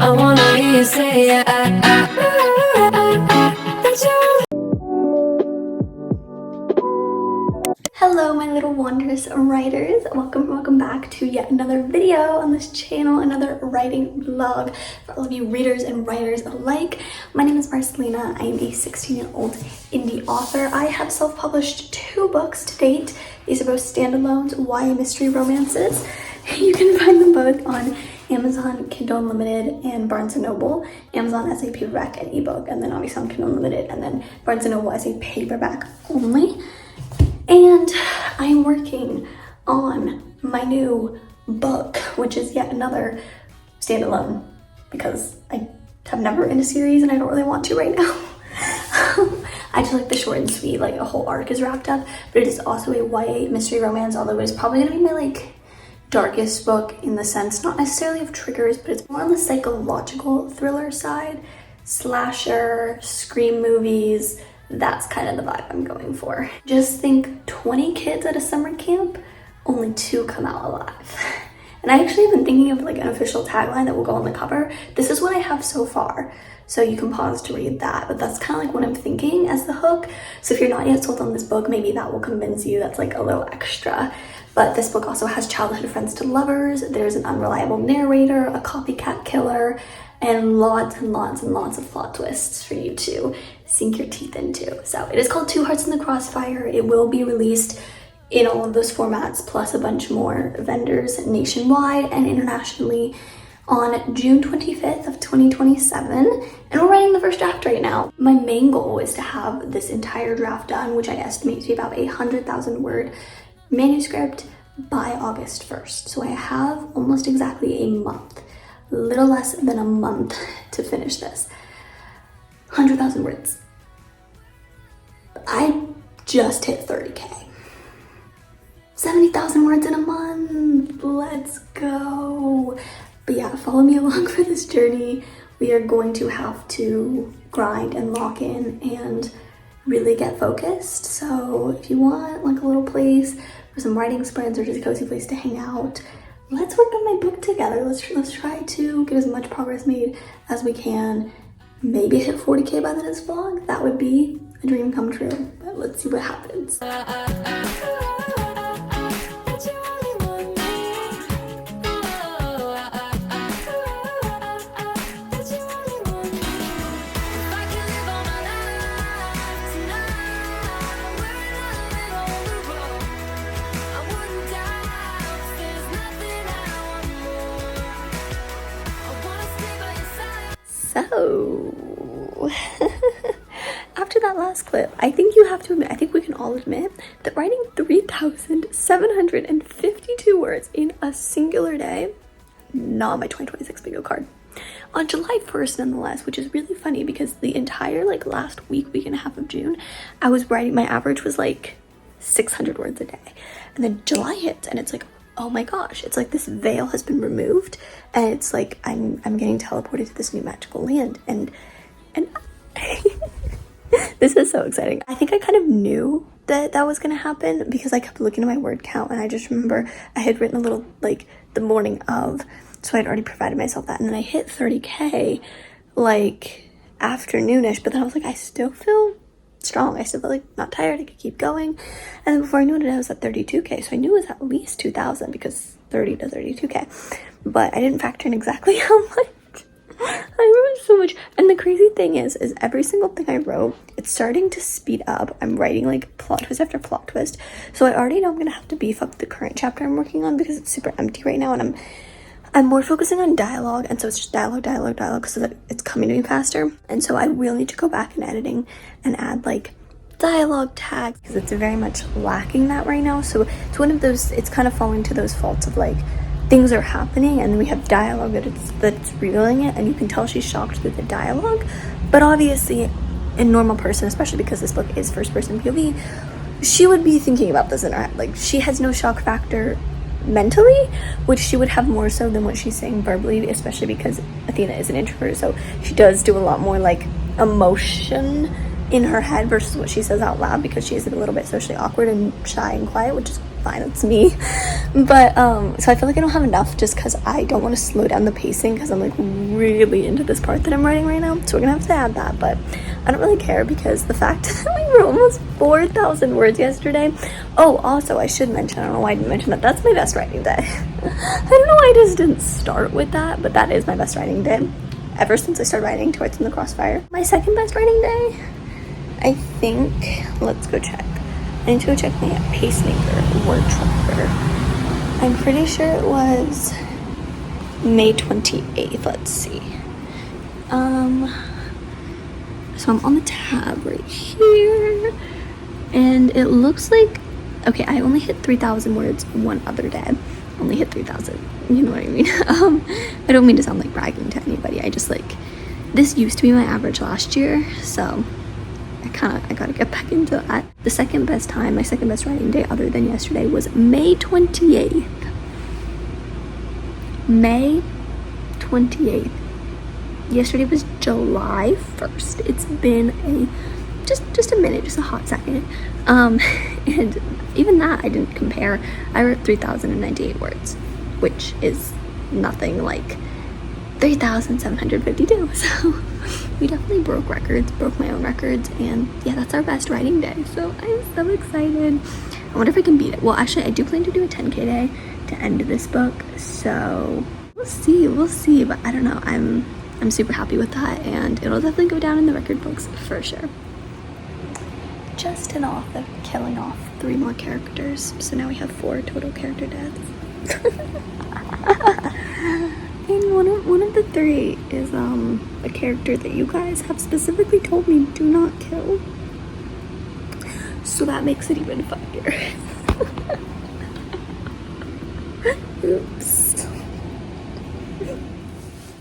I wanna hear you say yeah, that you. Hello my little wondrous writers, welcome back to yet another video on this channel, another writing vlog for all of you readers and writers alike. My name is Marcelina. I am a 16-year-old indie author. I have self-published 2 books to date. These are both standalones, YA mystery romances. You can find them both on Amazon, Kindle Unlimited, and Barnes & Noble. Amazon as a paperback and ebook, and then obviously on Kindle Unlimited, and then Barnes & Noble as a paperback only. And I'm working on my new book, which is yet another standalone, because I have never written a series and I don't really want to right now. I just like the short and sweet, like a whole arc is wrapped up, but it is also a YA mystery romance, although it is probably gonna be my like darkest book in the sense, not necessarily of triggers, but it's more on the psychological thriller side, slasher, scream movies. That's kind of the vibe I'm going for. Just think 20 kids at a summer camp, only 2 come out alive. And I actually have been thinking of like an official tagline that will go on the cover. This is what I have so far, so you can pause to read that, but that's kind of like what I'm thinking as the hook. So if you're not yet sold on this book, maybe that will convince you. That's like a little extra. But this book also has childhood friends to lovers. There's an unreliable narrator, a copycat killer, and lots and lots of plot twists for you to sink your teeth into. So it is called Two Hearts in the Crossfire. It will be released in all of those formats, plus a bunch more vendors nationwide and internationally on June 25th of 2027. And we're writing the first draft right now. My main goal is to have this entire draft done, which I estimate to be about 100,000 word manuscript by August 1st. So I have almost exactly a month. Little less than a month to finish this. 100,000 words. I just hit 30K. 70,000 words in a month. Let's go. But yeah, follow me along for this journey. We are going to have to grind and lock in and really get focused. So if you want like a little place for some writing sprints or just a cozy place to hang out, let's work on my book together. Let's try to get as much progress made as we can. Maybe hit 40K by the next vlog. That would be a dream come true, but let's see what happens. So, after that last clip, I think you have to admit, I think we can all admit that writing 3,752 words in a singular day, not my 2026 bingo card. On July 1st, nonetheless, which is really funny because the entire like last week and a half of June, I was writing, my average was like 600 words a day. And then July hits and it's like, oh my gosh, it's like this veil has been removed and it's like I'm getting teleported to this new magical land and this is so exciting. I think I kind of knew that was gonna happen because I kept looking at my word count and I just remember I had written a little like the morning of, so I'd already provided myself that, and then I hit 30K like afternoonish, but then I was like, I still feel strong. I still felt like not tired. I could keep going. And then before I knew it, I was at 32K. So I knew it was at least 2,000 because 30 to 32K. But I didn't factor in exactly how much. I wrote so much. And the crazy thing is every single thing I wrote, it's starting to speed up. I'm writing like plot twist after plot twist. So I already know I'm going to have to beef up the current chapter I'm working on because it's super empty right now. And I'm more focusing on dialogue, and so it's just dialogue because it's coming to me faster. And so I will need to go back in editing and add like dialogue tags because it's very much lacking that right now. So it's one of those, it's kind of falling to those faults of like things are happening and we have dialogue that's revealing it, and you can tell she's shocked through the dialogue. But obviously a normal person, especially because this book is first person POV, she would be thinking about this in her head. Like she has no shock factor mentally, which she would have more so than what she's saying verbally, especially because Athena is an introvert, so she does do a lot more like emotion in her head versus what she says out loud because she is a little bit socially awkward and shy and quiet, which is fine, it's me. But so I feel like I don't have enough just because I don't want to slow down the pacing because I'm like really into this part that I'm writing right now. So we're gonna have to add that, but I don't really care because the fact that we wrote almost 4,000 words yesterday. Oh, also I should mention, I don't know why I didn't mention that, that's my best writing day. I don't know why I just didn't start with that, but that is my best writing day ever since I started writing Towards in the Crossfire. My second best writing day, I think, let's go check. I need to go check my pacemaker word tracker. I'm pretty sure it was May 28th. Let's see. So I'm on the tab right here, and it looks like, okay, I only hit 3,000 words one other day. Only hit 3,000. You know what I mean? I don't mean to sound like bragging to anybody. I just like, this used to be my average last year, so I gotta get back into that. The second best time, my second best writing day other than yesterday was May 28th. May 28th. Yesterday was July 1st. It's been just a minute, just a hot second. And even that I didn't compare. I wrote 3,098 words, which is nothing like 3,752. So we definitely broke my own records, and yeah, that's our best writing day. So I'm so excited. I wonder if I can beat it. Well, actually, I do plan to do a 10K day to end this book, so we'll see. But I don't know. I'm super happy with that, and it'll definitely go down in the record books for sure. Just an author killing off 3 more characters, so now we have 4 total character deaths. And one of the 3 is a character that you guys have specifically told me do not kill, so that makes it even funnier. Oops.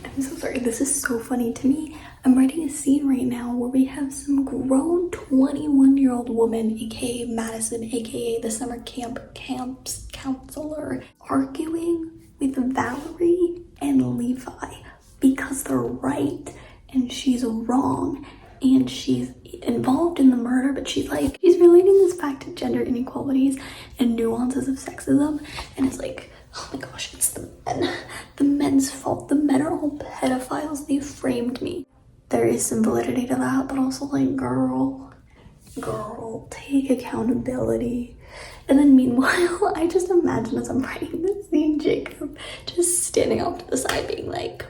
I'm so sorry, this is so funny to me. I'm writing a scene right now where we have some grown 21-year-old woman, aka Madison, aka the summer camp's counselor, arguing with Valerie and Levi because they're right and she's wrong, and she's involved in the murder, but she's relating this back to gender inequalities and nuances of sexism, and it's like, oh my gosh, it's the men's fault. The men are all pedophiles. They framed me. There is some validity to that, but also like, girl, take accountability. And then meanwhile, I just imagine as I'm writing this scene, Jacob just standing off to the side being like,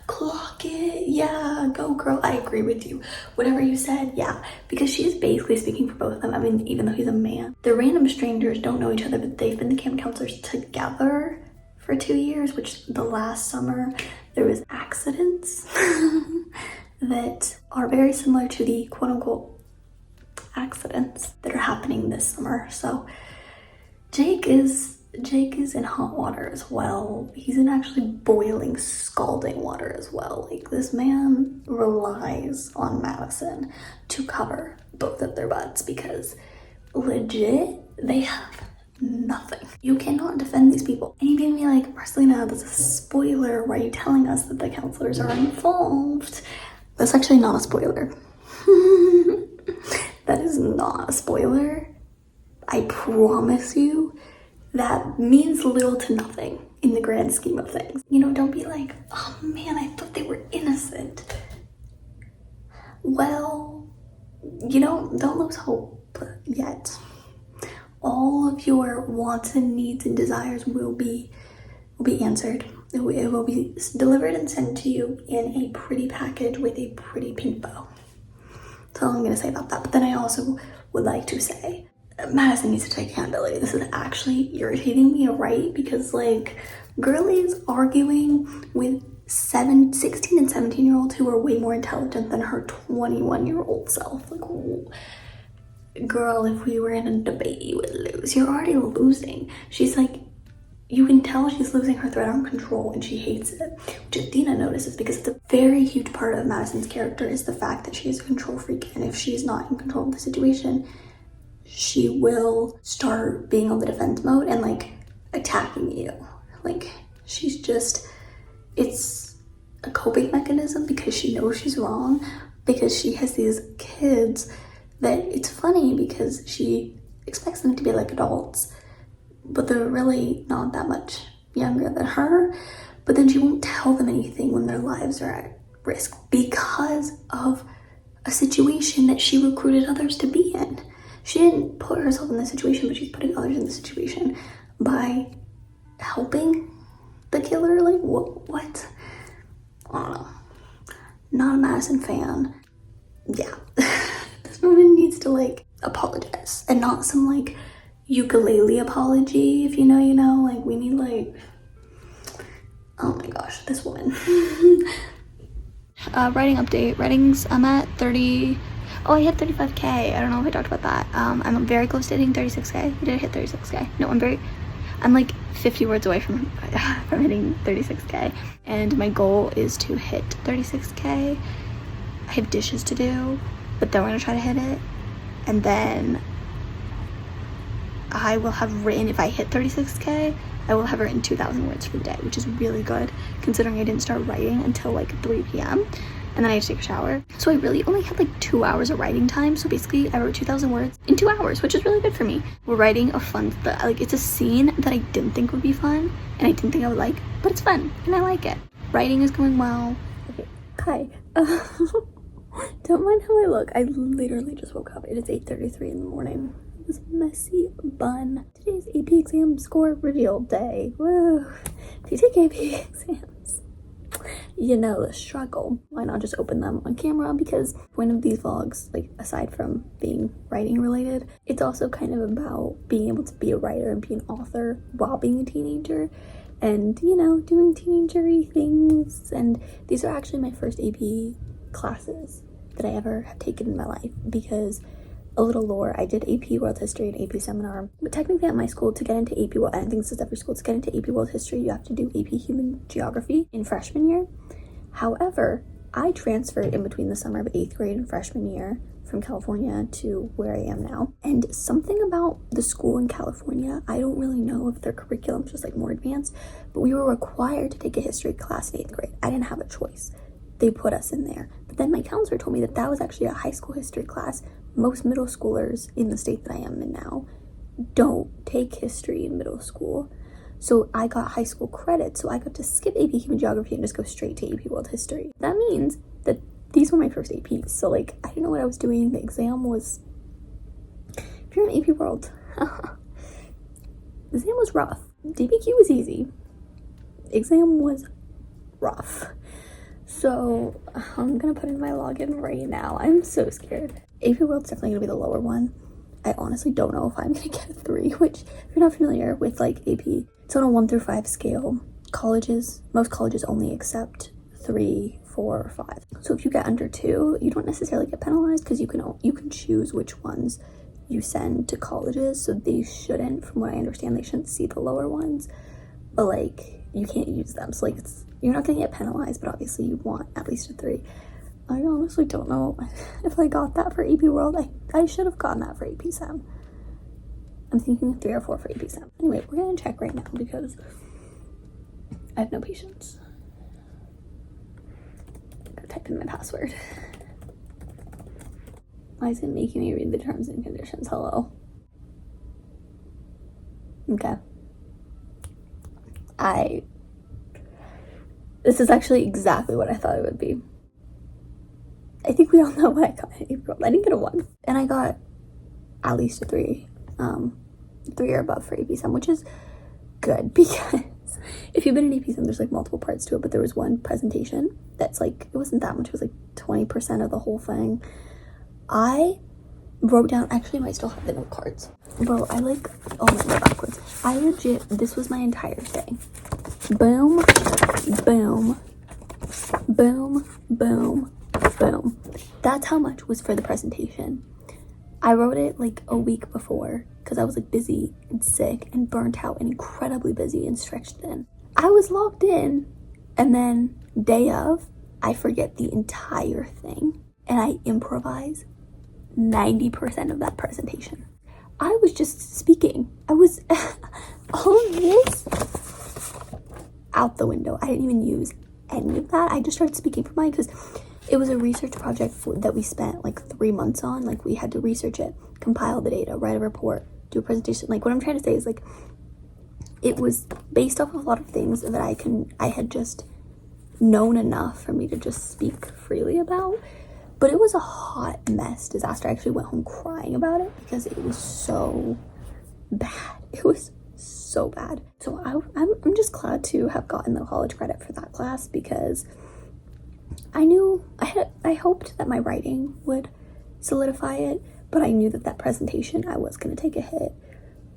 clock it, yeah, go girl, I agree with you. Whatever you said, yeah. Because she's basically speaking for both of them. I mean, even though he's a man. The random strangers don't know each other, but they've been the camp counselors together for 2 years, which the last summer there was accidents that are very similar to the quote-unquote accidents that are happening this summer. So Jake is in hot water as well. He's in actually boiling, scalding water as well. Like, this man relies on Madison to cover both of their butts because legit, they have nothing. You cannot defend these people. And you can be like, Marcelina, that's a spoiler. Why are you telling us that the counselors are involved? That's actually not a spoiler. That is not a spoiler. I promise you, that means little to nothing in the grand scheme of things. You know, don't be like, oh man, I thought they were innocent. Well, you know, don't lose hope yet. All of your wants and needs and desires will be answered. It will be delivered and sent to you in a pretty package with a pretty pink bow. That's all I'm gonna say about that. But then I also would like to say, Madison needs to take accountability. This is actually irritating me to write because, like, girlies arguing with 16 and 17-year-olds who are way more intelligent than her 21-year-old self. Like, whoa. Girl, if we were in a debate, you would lose. You're already losing. She's like, you can tell she's losing her thread on control and she hates it, which Athena notices because it's a very huge part of Madison's character is the fact that she is a control freak, and if she's not in control of the situation, she will start being on the defense mode and like attacking you. Like, she's just, it's a coping mechanism because she knows she's wrong, because she has these kids that it's funny because she expects them to be like adults, but they're really not that much younger than her. But then she won't tell them anything when their lives are at risk because of a situation that she recruited others to be in. She didn't put herself in this situation, but she's putting others in the situation by helping the killer. Like, what? I don't know. Not a Madison fan. Yeah. This woman needs to, like, apologize. And not some, like, ukulele apology. If you know, you know. Like, we need, like... Oh my gosh, this woman. Writing update. Writings, I'm at 30... Oh, I hit 35K. I don't know if I talked about that. I'm very close to hitting 36K. Did I hit 36K? No, I'm like 50 words away from hitting 36K. And my goal is to hit 36K. I have dishes to do, but then we're gonna try to hit it. And then I will have written, if I hit 36K, I will have written 2,000 words for the day, which is really good considering I didn't start writing until like 3 p.m. and then I had to take a shower. So I really only had like 2 hours of writing time. So basically I wrote 2,000 words in 2 hours, which is really good for me. We're writing a fun, like it's a scene that I didn't think would be fun and I didn't think I would like, but it's fun and I like it. Writing is going well. Okay, hi. Don't mind how I look. I literally just woke up. It is 8:33 in the morning. This messy bun. Today's AP exam score reveal day. Woo. If you take AP exams, you know the struggle. Why not just open them on camera? Because one of these vlogs, like aside from being writing related, it's also kind of about being able to be a writer and be an author while being a teenager and, you know, doing teenager-y things. And these are actually my first AP classes that I ever have taken in my life, because a little lore, I did AP World History and AP Seminar, but technically at my school, to get into AP World, I think this is every school, to get into AP World History, you have to do AP Human Geography in freshman year. However, I transferred in between the summer of 8th grade and freshman year from California to where I am now. And something about the school in California, I don't really know if their curriculum's just like more advanced, but we were required to take a history class in 8th grade. I didn't have a choice. They put us in there. But then my counselor told me that that was actually a high school history class. Most middle schoolers in the state that I am in now don't take history in middle school. So I got high school credit, so I got to skip AP Human Geography and just go straight to AP World History. That means that these were my first APs. So like, I didn't know what I was doing. The exam was, if you're in AP World, the exam was rough. DBQ was easy. Exam was rough. So I'm gonna put in my login right now. I'm so scared. AP World's definitely gonna be the lower one. I honestly don't know if I'm gonna get a 3, which if you're not familiar with like AP, it's on a 1 through 5 scale. Most colleges only accept 3, 4, or 5. So if you get under 2, you don't necessarily get penalized because you can choose which ones you send to colleges. So they shouldn't, from what I understand, they shouldn't see the lower ones, but like you can't use them. So like you're not gonna get penalized, but obviously you want at least a 3. I honestly don't know if I got that for AP World. I should have gotten that for AP Sem. I'm thinking 3 or 4 for AP Sem. Anyway, we're gonna check right now because I have no patience. I'm gonna type in my password. Why is it making me read the terms and conditions? Hello. Okay. This is actually exactly what I thought it would be. I think we all know what I got in April. I didn't get a 1. And I got at least a 3. 3 or above for AP Sem, which is good because if you've been in AP Sem, there's like multiple parts to it, but there was one presentation that's like, it wasn't that much, it was like 20% of the whole thing. I wrote down, actually I might still have the note cards. Bro, I like, oh my god, backwards. I legit, this was my entire thing. Boom, boom, boom, boom, boom. That's how much was for the presentation. I wrote it like a week before because I was like busy and sick and burnt out and incredibly busy and stretched thin. I was logged in and then day of, I forget the entire thing and I improvise 90% of that presentation. I was just speaking. I was all of this out the window. I didn't even use any of that. I just started speaking for mine because it was a research project that we spent like 3 months on. Like we had to research it, compile the data, write a report, do a presentation. Like what I'm trying to say is like it was based off of a lot of things that I had just known enough for me to just speak freely about. But it was a hot mess disaster. I actually went home crying about it because it was so bad. It was so bad. So I'm just glad to have gotten the college credit for that class, because I hoped that my writing would solidify it, but I knew that that presentation, I was going to take a hit,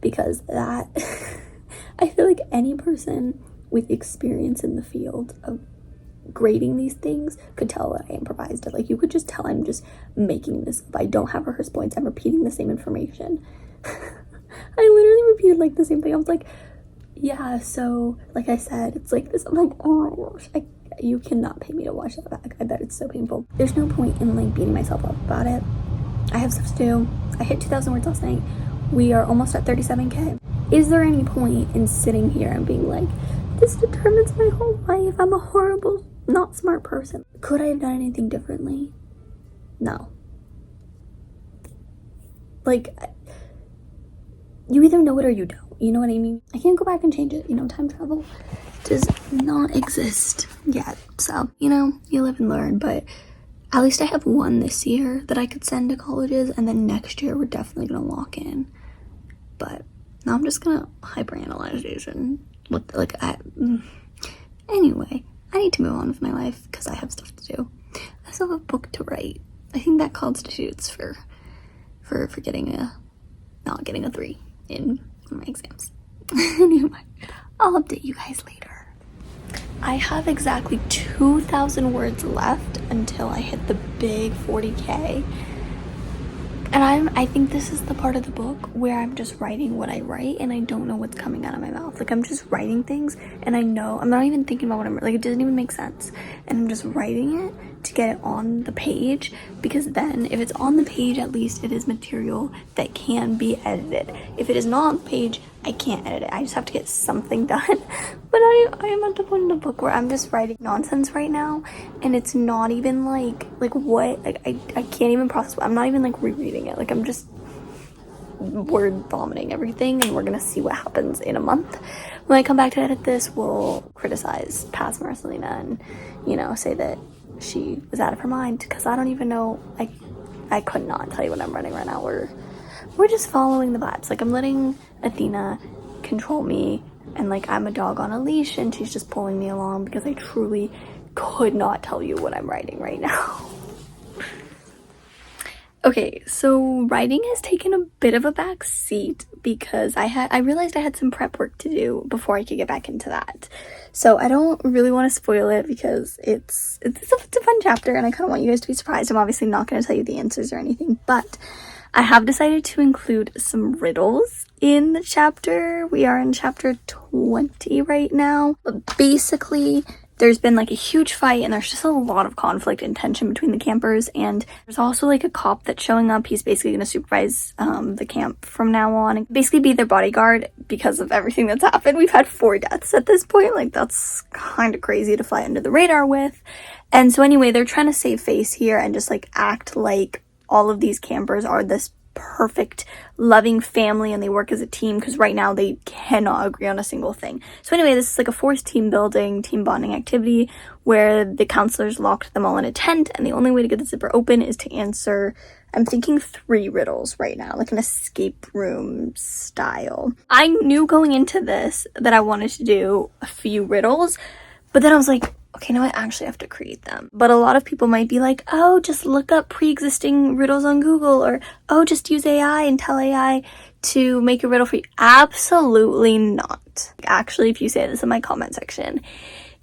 because that I feel like any person with experience in the field of grading these things could tell that I improvised it. Like, you could just tell I'm just making this up. I don't have rehearsed points. I'm repeating the same information. I literally repeated like the same thing. I was like, yeah, so like I said, it's like this. I'm like, oh my gosh, you cannot pay me to watch that back. I bet it's so painful. There's no point in like beating myself up about it. I have stuff to do. I hit 2,000 words last night. We are almost at 37K. Is there any point in sitting here and being like, this determines my whole life? I'm a horrible, not smart person. Could I have done anything differently? No. Like, you either know it or you don't. You know what I mean? I can't go back and change it. You know, time travel does not exist yet. So, you know, you live and learn. But at least I have one this year that I could send to colleges. And then next year, we're definitely going to lock in. But now I'm just going to hyperanalyze these and look like anyway, I need to move on with my life because I have stuff to do. I still have a book to write. I think that constitutes for not getting a 3 in my exams. Anyway, I'll update you guys later. I have exactly 2,000 words left until I hit the big 40K. And I think this is the part of the book where I'm just writing what I write and I don't know what's coming out of my mouth. Like, I'm just writing things and I know, I'm not even thinking about what I'm, like, it doesn't even make sense. And I'm just writing it to get it on the page, because then if it's on the page, at least it is material that can be edited. If it is not on the page, I can't edit it. I just have to get something done. But I am at the point in the book where I'm just writing nonsense right now, and it's not even like what, like I can't even process. I'm not even like rereading it. Like, I'm just word vomiting everything, and we're gonna see what happens in a month. When I come back to edit this, we'll criticize past Marcelina and, you know, say that she was out of her mind, because I don't even know. I could not tell you what I'm running right now. We're just following the vibes. Like, I'm letting Athena control me, and like I'm a dog on a leash and she's just pulling me along, because I truly could not tell you what I'm writing right now. Okay, so writing has taken a bit of a back seat because I realized I had some prep work to do before I could get back into that. So I don't really want to spoil it because it's a fun chapter and I kind of want you guys to be surprised. I'm obviously not going to tell you the answers or anything, but I have decided to include some riddles in the chapter. We are in chapter 20 right now. But basically, there's been like a huge fight and there's just a lot of conflict and tension between the campers, and there's also like a cop that's showing up. He's basically going to supervise the camp from now on and basically be their bodyguard because of everything that's happened. We've had 4 deaths at this point. Like, that's kind of crazy to fly under the radar with. And so anyway, they're trying to save face here and just like act like all of these campers are this perfect loving family and they work as a team, because right now they cannot agree on a single thing. So anyway, this is like a forced team building, team bonding activity where the counselors locked them all in a tent, and the only way to get the zipper open is to answer, I'm thinking 3 riddles right now, like an escape room style. I knew going into this that I wanted to do a few riddles, but then I was like, okay, now I actually have to create them. But a lot of people might be like, oh, just look up pre-existing riddles on Google, or oh, just use AI and tell AI to make a riddle for you. Absolutely not. Actually, if you say this in my comment section,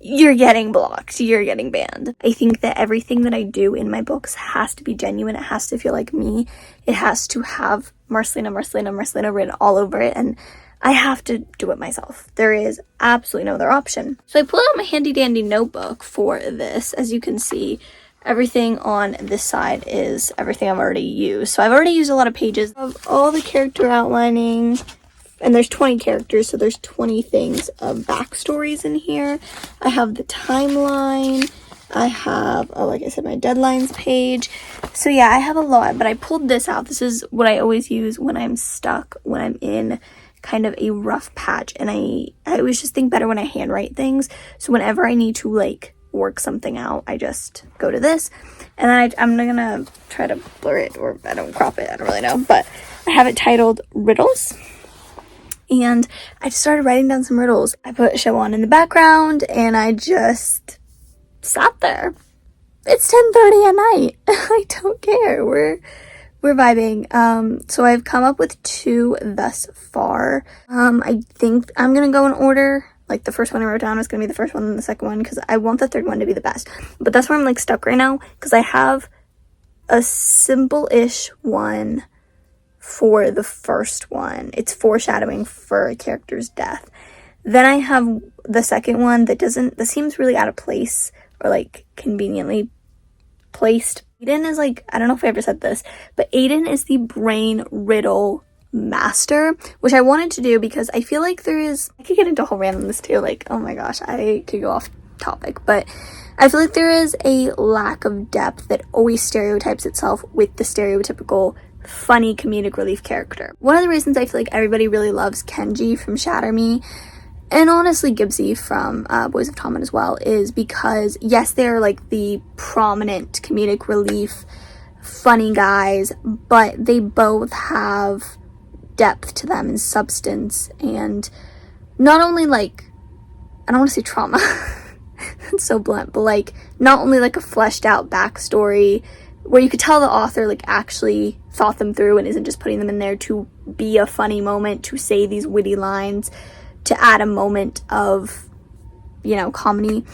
you're getting blocked, you're getting banned. I think that everything that I do in my books has to be genuine. It has to feel like me. It has to have Marcelina written all over it, and I have to do it myself. There is absolutely no other option. So I pulled out my handy dandy notebook for this. As you can see, everything on this side is everything I've already used. So I've already used a lot of pages of all the character outlining, and there's 20 characters, so there's 20 things of backstories in here. I have the timeline. I have, like I said, my deadlines page. So yeah, I have a lot, but I pulled this out. This is what I always use when I'm stuck, when I'm in kind of a rough patch, and I always just think better when I handwrite things. So whenever I need to like work something out, I just go to this, and then I'm gonna try to blur it, or I don't crop it, I don't really know, but I have it titled Riddles. And I just started writing down some riddles. I put a show on in the background, and I just sat there. It's 10:30 at night. I don't care. We're vibing. So I've come up with 2 thus far. I think I'm gonna go in order. Like, the first one I wrote down is gonna be the first one and the second one, because I want the third one to be the best. But that's where I'm like stuck right now, because I have a simple-ish one for the first one. It's foreshadowing for a character's death. Then I have the second one that seems really out of place, or like conveniently placed. Aiden is like, I don't know if I ever said this, but Aiden is the brain riddle master, which I wanted to do because I feel like I could get into a whole rant on this too, like, oh my gosh, I could go off topic, but I feel like there is a lack of depth that always stereotypes itself with the stereotypical funny comedic relief character. One of the reasons I feel like everybody really loves Kenji from Shatter Me, and honestly Gibbsy from Boys of Tommen as well, is because yes, they're like the prominent comedic relief funny guys, but they both have depth to them and substance, and not only like, I don't want to say trauma, that's so blunt, but like not only like a fleshed out backstory where you could tell the author like actually thought them through and isn't just putting them in there to be a funny moment, to say these witty lines, to add a moment of, you know, comedy,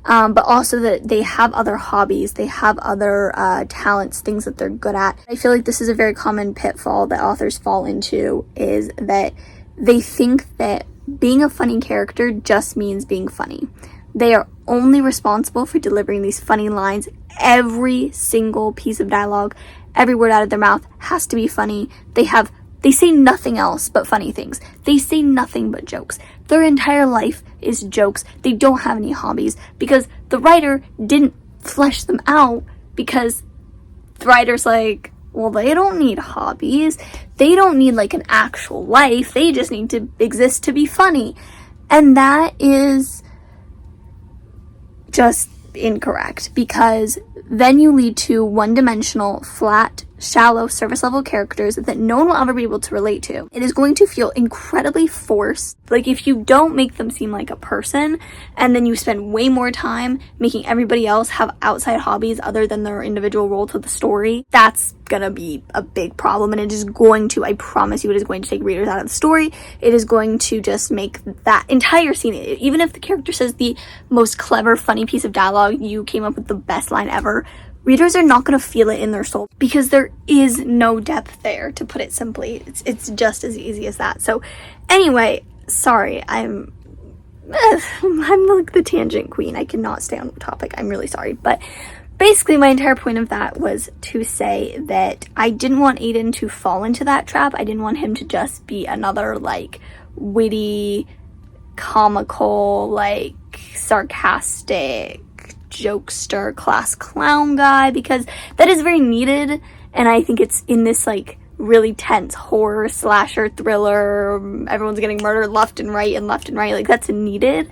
but also that they have other hobbies, they have other talents, things that they're good at. I feel like this is a very common pitfall that authors fall into, is that they think that being a funny character just means being funny. They are only responsible for delivering these funny lines. Every single piece of dialogue, every word out of their mouth has to be funny. They say nothing else but funny things. They say nothing but jokes. Their entire life is jokes. They don't have any hobbies because the writer didn't flesh them out, because the writer's like, well, they don't need hobbies. They don't need like an actual life. They just need to exist to be funny. And that is just incorrect, because then you lead to one-dimensional, flat, shallow, surface-level characters that no one will ever be able to relate to. It is going to feel incredibly forced. Like, if you don't make them seem like a person, and then you spend way more time making everybody else have outside hobbies other than their individual role to the story, that's gonna be a big problem, and it is going to, I promise you, it is going to take readers out of the story. It is going to just make that entire scene, even if the character says the most clever, funny piece of dialogue, you came up with the best line ever, readers are not going to feel it in their soul, because there is no depth there, to put it simply. It's just as easy as that. So anyway, sorry, I'm like the tangent queen. I cannot stay on the topic. I'm really sorry. But basically my entire point of that was to say that I didn't want Aiden to fall into that trap. I didn't want him to just be another like witty, comical, like sarcastic jokester class clown guy, because that is very needed, and I think it's in this like really tense horror slasher thriller, everyone's getting murdered left and right, like that's needed.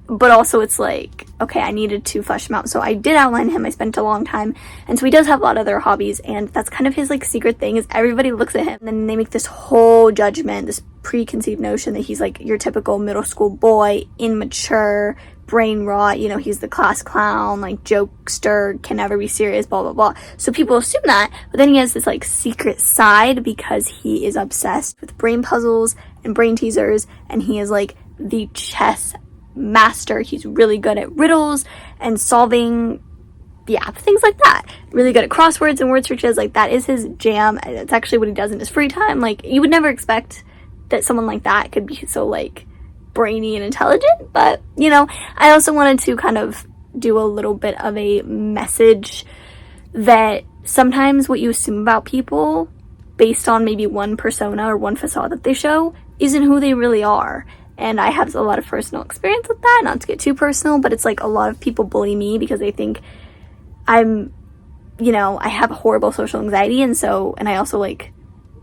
But also it's like, okay, I needed to flesh him out, so I did outline him. I spent a long time, and so he does have a lot of other hobbies, and that's kind of his like secret thing, is everybody looks at him and then they make this whole judgment, this preconceived notion that he's like your typical middle school boy, immature, brain rot, you know, he's the class clown, like jokester, can never be serious, blah blah blah. So people assume that, but then he has this like secret side because he is obsessed with brain puzzles and brain teasers, and he is like the chess master. He's really good at riddles and solving, yeah, things like that. Really good at crosswords and word searches. Like, that is his jam. It's actually what he does in his free time. Like, you would never expect that someone like that could be so like brainy and intelligent, but you know, I also wanted to kind of do a little bit of a message that sometimes what you assume about people based on maybe one persona or one facade that they show isn't who they really are. And I have a lot of personal experience with that, not to get too personal, but it's like a lot of people bully me because they think I'm, you know, I have horrible social anxiety, and I also like,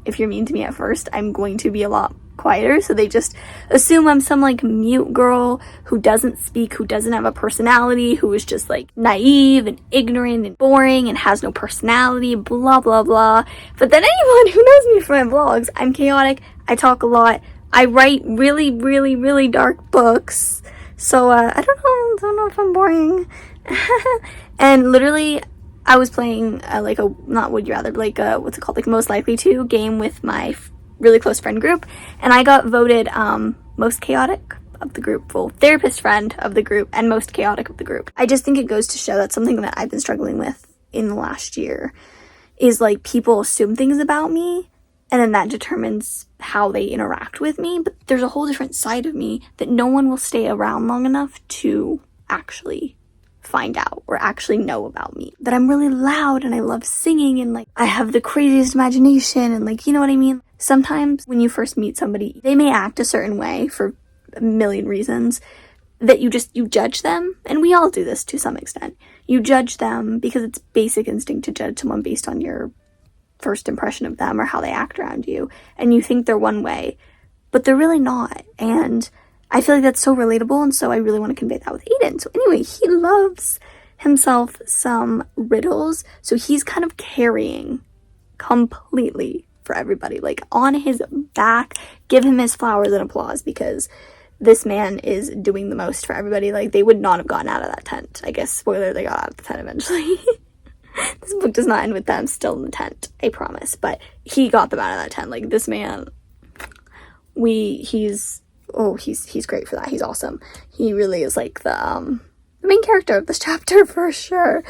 if you're mean to me at first, I'm going to be a lot quieter, so they just assume I'm some like mute girl who doesn't speak, who doesn't have a personality, who is just like naive and ignorant and boring and has no personality, blah blah blah. But then anyone who knows me from my vlogs, I'm chaotic, I talk a lot, I write really really really dark books, so I don't know if I'm boring. And literally I was playing like a, not would you rather, but like a, what's it called, like most likely to game with my really close friend group, and I got voted most chaotic of the group, well, therapist friend of the group, and most chaotic of the group. I just think it goes to show that something that I've been struggling with in the last year is like people assume things about me, and then that determines how they interact with me, but there's a whole different side of me that no one will stay around long enough to actually find out or actually know about me. That I'm really loud and I love singing and like I have the craziest imagination and like, you know what I mean? Sometimes when you first meet somebody, they may act a certain way for a million reasons that you judge them, and we all do this to some extent. You judge them because it's basic instinct to judge someone based on your first impression of them or how they act around you, and you think they're one way, but they're really not. And I feel like that's so relatable, and so I really want to convey that with Aiden. So anyway, he loves himself some riddles, so he's kind of carrying completely for everybody, like on his back. Give him his flowers and applause, because this man is doing the most for everybody. Like, they would not have gotten out of that tent. I guess, spoiler, they got out of the tent eventually. This book does not end with them still in the tent, I promise, but he got them out of that tent. Like, this man, he's great for that. He's awesome. He really is like the main character of this chapter for sure.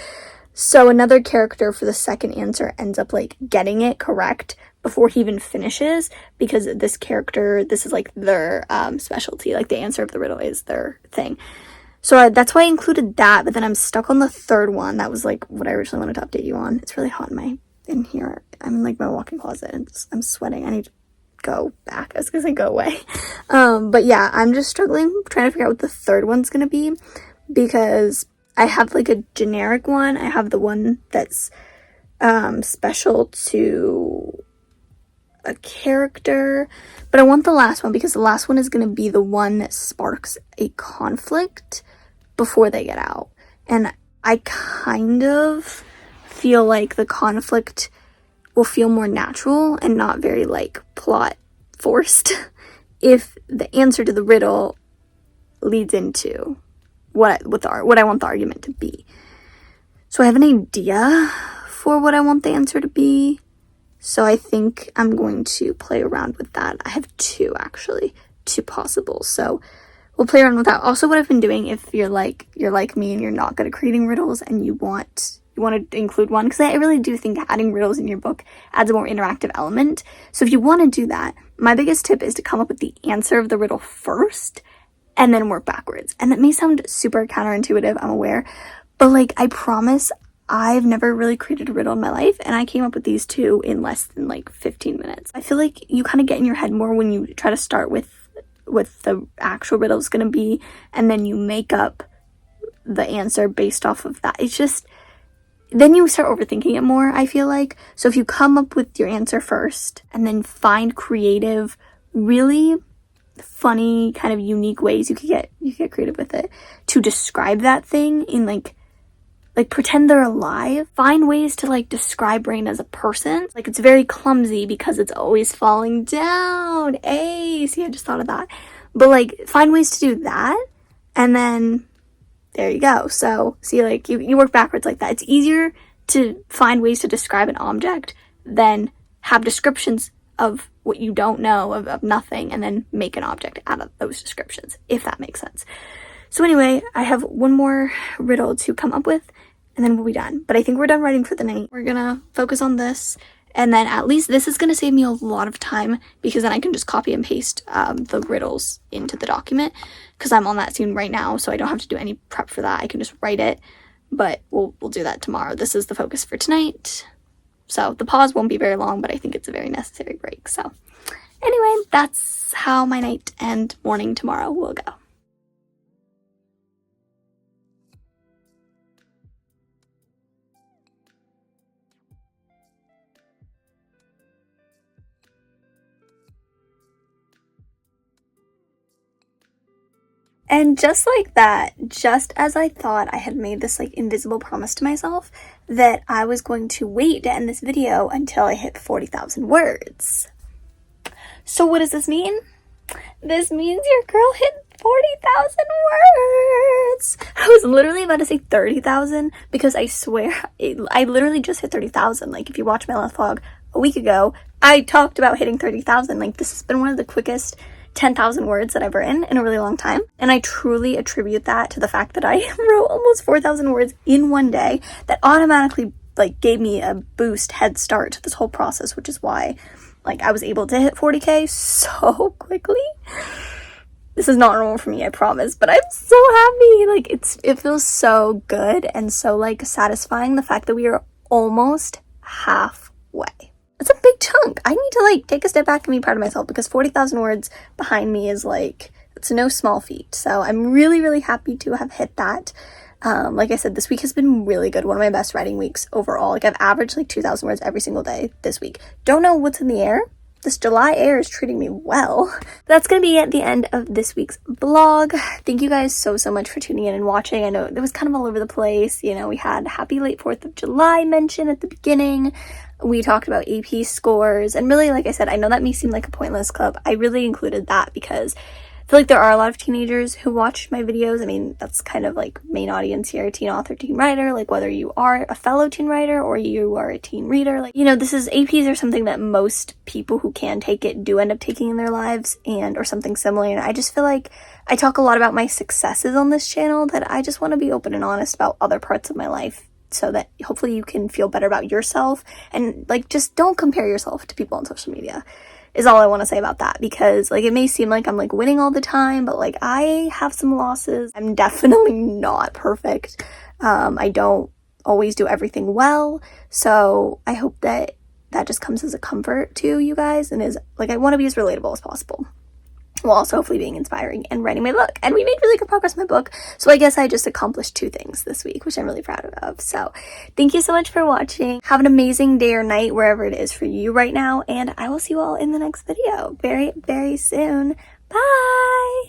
So another character for the second answer ends up like getting it correct before he even finishes, because this character, this is like their specialty, like the answer of the riddle is their thing. So that's why I included that, but then I'm stuck on the third one. That was like what I originally wanted to update you on. It's really hot in here. I'm in like my walk-in closet and I'm sweating. I need to go back. I was gonna say go away. But yeah, I'm just struggling trying to figure out what the third one's gonna be, because I have like a generic one. I have the one that's special to a character, but I want the last one because the last one is going to be the one that sparks a conflict before they get out. And I kind of feel like the conflict will feel more natural and not very like plot forced if the answer to the riddle leads into what I want the argument to be. So I have an idea for what I want the answer to be. So I think I'm going to play around with that. I have two possible. So we'll play around with that. Also, what I've been doing, if you're like me and you're not good at creating riddles and you want to include one, because I really do think adding riddles in your book adds a more interactive element. So if you want to do that, my biggest tip is to come up with the answer of the riddle first and then work backwards. And that may sound super counterintuitive, I'm aware, but like, I promise I've never really created a riddle in my life, and I came up with these two in less than like 15 minutes. I feel like you kind of get in your head more when you try to start with the actual riddle is going to be, and then you make up the answer based off of that. It's just, then you start overthinking it more, I feel like. So if you come up with your answer first and then find creative, really funny, kind of unique ways you could get creative with it to describe that thing in like pretend they're alive. Find ways to like describe Rain as a person. Like, it's very clumsy because it's always falling down. See, I just thought of that. But like, find ways to do that, and then there you go. So see, like, you work backwards like that. It's easier to find ways to describe an object than have descriptions of what you don't know, of nothing, and then make an object out of those descriptions, if that makes sense. So anyway, I have one more riddle to come up with, and then we'll be done. But I think we're done writing for the night. We're gonna focus on this, and then at least this is gonna save me a lot of time, because then I can just copy and paste the riddles into the document, because I'm on that scene right now, so I don't have to do any prep for that. I can just write it, but we'll do that tomorrow. This is the focus for tonight. So the pause won't be very long, but I think it's a very necessary break. So anyway, that's how my night and morning tomorrow will go. And just like that, just as I thought I had made this like invisible promise to myself that I was going to wait to end this video until I hit 40,000 words. So what does this mean? This means your girl hit 40,000 words. I was literally about to say 30,000 because I swear I literally just hit 30,000. Like if you watch my last vlog a week ago, I talked about hitting 30,000. Like this has been one of the quickest 10,000 words that I've written in a really long time. And I truly attribute that to the fact that I wrote almost 4,000 words in one day. That automatically like gave me a boost, head start to this whole process, which is why like I was able to hit 40K so quickly. This is not normal for me, I promise, but I'm so happy. Like it feels so good and so like satisfying, the fact that we are almost halfway. It's a big chunk. I need to like take a step back and be proud of myself because 40,000 words behind me is like, it's no small feat. So I'm really, really happy to have hit that. Like I said, this week has been really good. One of my best writing weeks overall. Like I've averaged like 2,000 words every single day this week. Don't know what's in the air. This July air is treating me well. That's going to be at the end of this week's vlog. Thank you guys so much for tuning in and watching. I know it was kind of all over the place. You know, we had happy late 4th of July mention at the beginning. We talked about AP scores. And really, like I said, I know that may seem like a pointless clip. I really included that because I feel like there are a lot of teenagers who watch my videos. I mean, that's kind of like main audience here, teen author, teen writer, like whether you are a fellow teen writer or you are a teen reader, like, you know, this is APs are something that most people who can take it do end up taking in their lives and or something similar. And I just feel like I talk a lot about my successes on this channel, that I just want to be open and honest about other parts of my life so that hopefully you can feel better about yourself and like just don't compare yourself to people on social media. Is all I want to say about that, because like it may seem like I'm like winning all the time, but like I have some losses. I'm definitely not perfect. I don't always do everything well, so I hope that that just comes as a comfort to you guys and is like I want to be as relatable as possible, while also hopefully being inspiring and writing my book. And we made really good progress in my book, so I guess I just accomplished 2 things this week, which I'm really proud of. So thank you so much for watching. Have an amazing day or night wherever it is for you right now, and I will see you all in the next video very, very soon. Bye!